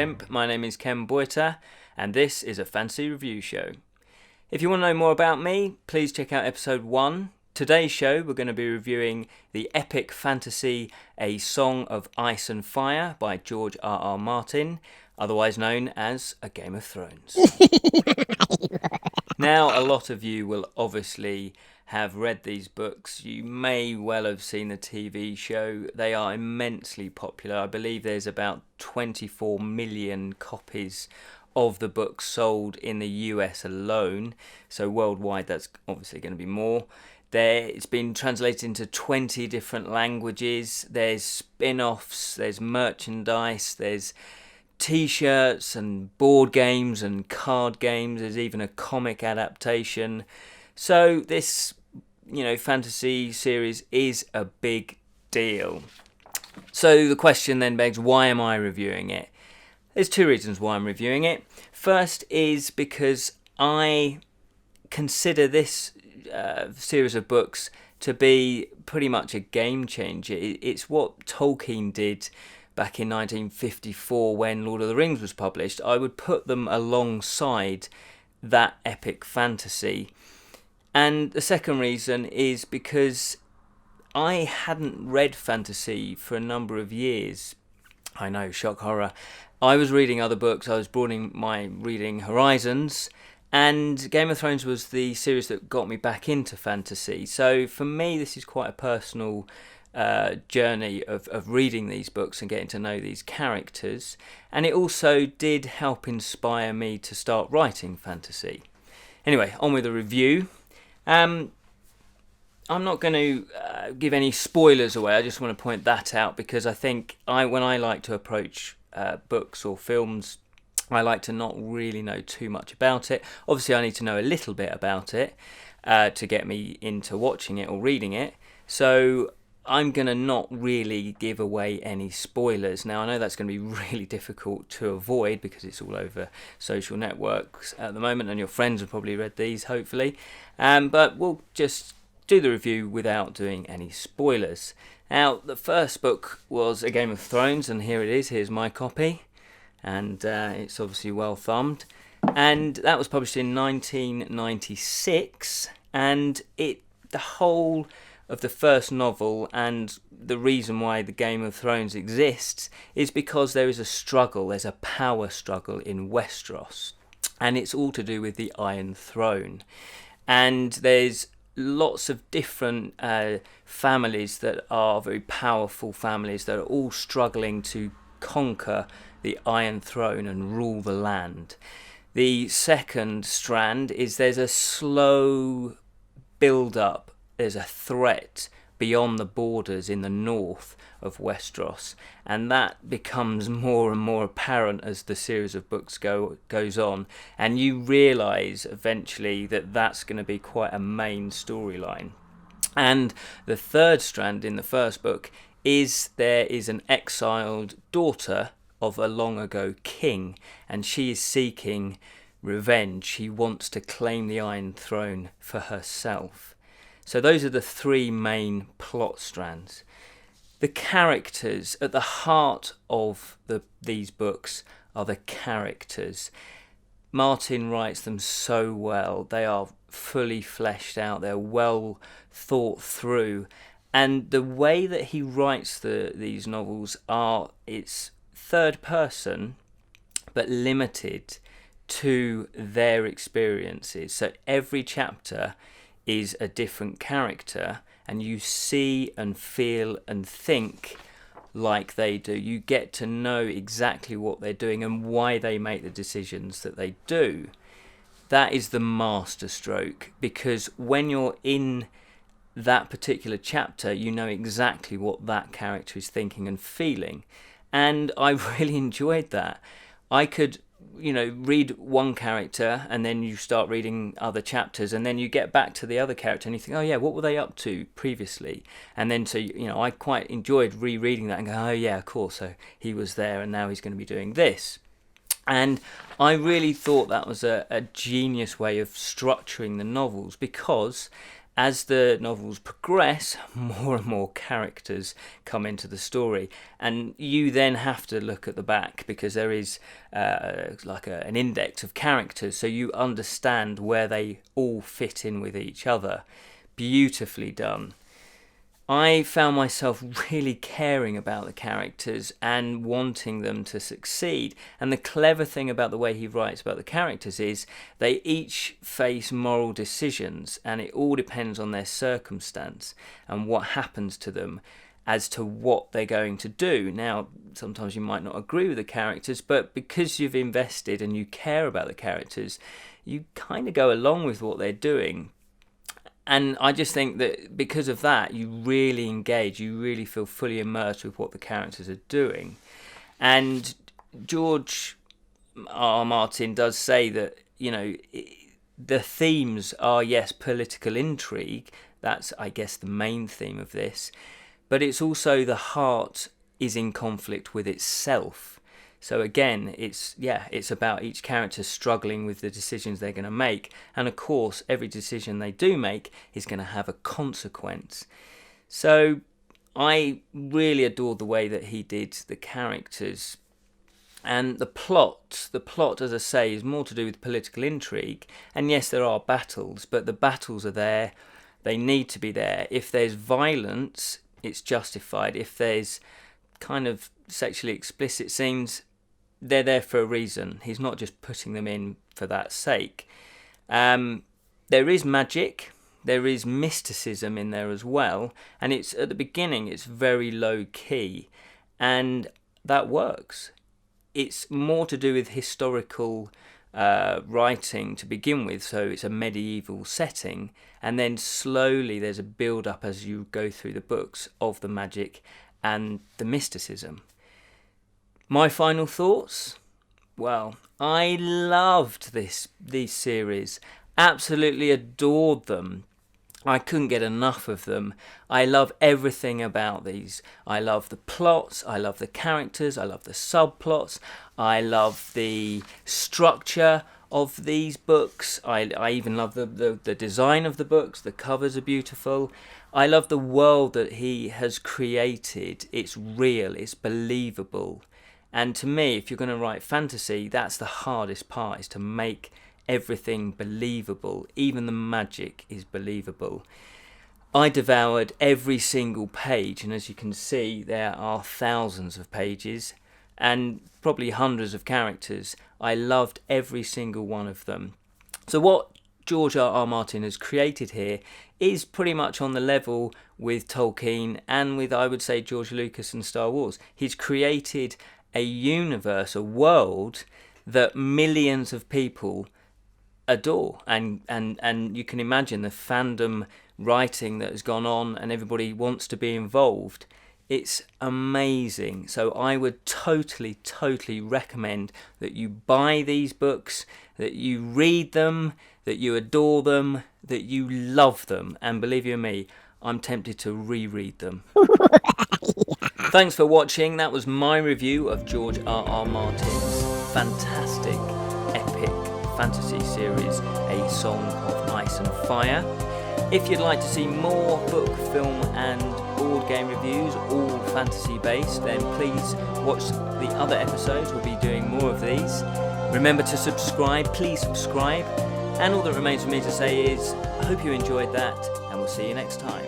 Imp. My name is Ken Boyter, and this is a fantasy review show. If you want to know more about me, please check out episode 1. Today's show, we're going to be reviewing the epic fantasy A Song of Ice and Fire by George R.R. Martin, otherwise known as A Game of Thrones. Now, a lot of you will obviously have read these books. You may well have seen the TV show. They are immensely popular. I believe there's about 24 million copies of the book sold in the US alone. So worldwide, that's obviously going to be more. It's been translated into 20 different languages. There's spin-offs, there's merchandise, there's t-shirts and board games and card games. There's even a comic adaptation. So this, fantasy series is a big deal. So the question then begs, why am I reviewing it? There's two reasons why I'm reviewing it. First is because I consider this series of books to be pretty much a game changer. It's what Tolkien did back in 1954 when Lord of the Rings was published. I would put them alongside that epic fantasy. And the second reason is because I hadn't read fantasy for a number of years. I know, shock horror. I was reading other books. I was broadening my reading horizons. And Game of Thrones was the series that got me back into fantasy. So for me, this is quite a personal journey of reading these books and getting to know these characters. And it also did help inspire me to start writing fantasy. Anyway, on with the review. I'm not going to give any spoilers away. I just want to point that out because I think when I like to approach books or films, I like to not really know too much about it. Obviously, I need to know a little bit about it to get me into watching it or reading it. So I'm going to not really give away any spoilers. Now, I know that's going to be really difficult to avoid because it's all over social networks at the moment and your friends have probably read these, hopefully. But we'll just do the review without doing any spoilers. Now, the first book was A Game of Thrones, and here it is. Here's my copy. And it's obviously well thumbed. And that was published in 1996. And the whole of the first novel and the reason why the Game of Thrones exists is because there is a struggle, there's a power struggle in Westeros, and it's all to do with the Iron Throne. And there's lots of different families that are very powerful families that are all struggling to conquer the Iron Throne and rule the land. The second strand is there's a slow build-up. There's a threat beyond the borders in the north of Westeros, and that becomes more and more apparent as the series of books goes on, and you realise eventually that that's going to be quite a main storyline. And the third strand in the first book is there is an exiled daughter of a long ago king, and she is seeking revenge. She wants to claim the Iron Throne for herself. So those are the three main plot strands. The characters at the heart of these books are the characters. Martin writes them so well. They are fully fleshed out. They're well thought through. And the way that he writes these novels it's third person, but limited to their experiences. So every chapter is a different character, and you see and feel and think like they do. You get to know exactly what they're doing and why they make the decisions that they do. That is the masterstroke, because when you're in that particular chapter, you know exactly what that character is thinking and feeling. And I really enjoyed that. I could read one character and then you start reading other chapters and then you get back to the other character and you think, oh yeah, what were they up to previously? And then so I quite enjoyed rereading that and go, oh yeah, of course, so he was there and now he's going to be doing this. And I really thought that was a genius way of structuring the novels, because as the novels progress, more and more characters come into the story, and you then have to look at the back, because there is an index of characters, so you understand where they all fit in with each other. Beautifully done. I found myself really caring about the characters and wanting them to succeed. And the clever thing about the way he writes about the characters is they each face moral decisions, and it all depends on their circumstance and what happens to them as to what they're going to do. Now, sometimes you might not agree with the characters, but because you've invested and you care about the characters, you kind of go along with what they're doing. And I just think that because of that, you really engage, you really feel fully immersed with what the characters are doing. And George R. R. Martin does say that, the themes are, yes, political intrigue. That's, I guess, the main theme of this. But it's also the heart is in conflict with itself. So again, it's about each character struggling with the decisions they're going to make. And of course, every decision they do make is going to have a consequence. So I really adored the way that he did the characters. And the plot, as I say, is more to do with political intrigue. And yes, there are battles, but the battles are there. They need to be there. If there's violence, it's justified. If there's kind of sexually explicit scenes, they're there for a reason. He's not just putting them in for that sake. There is magic, there is mysticism in there as well, and it's at the beginning it's very low key, and that works. It's more to do with historical writing to begin with, so it's a medieval setting, and then slowly there's a build up as you go through the books of the magic and the mysticism. My final thoughts? Well, I loved these series, absolutely adored them. I couldn't get enough of them. I love everything about these. I love the plots, I love the characters, I love the subplots, I love the structure of these books. I even love the design of the books. The covers are beautiful. I love the world that he has created. It's real, it's believable. And to me, if you're going to write fantasy, that's the hardest part, is to make everything believable. Even the magic is believable. I devoured every single page, and as you can see, there are thousands of pages and probably hundreds of characters. I loved every single one of them. So what George R. R. Martin has created here is pretty much on the level with Tolkien and with, I would say, George Lucas and Star Wars. He's created a universe, a world that millions of people adore, and you can imagine the fandom writing that has gone on, and everybody wants to be involved. It's amazing. So I would totally recommend that you buy these books, that you read them, that you adore them, that you love them, and believe you me, I'm tempted to reread them. Thanks for watching. That was my review of George R. R. Martin's fantastic, epic fantasy series, A Song of Ice and Fire. If you'd like to see more book, film and board game reviews, all fantasy based, then please watch the other episodes. We'll be doing more of these. Remember to subscribe, please subscribe. And all that remains for me to say is, I hope you enjoyed that, and we'll see you next time.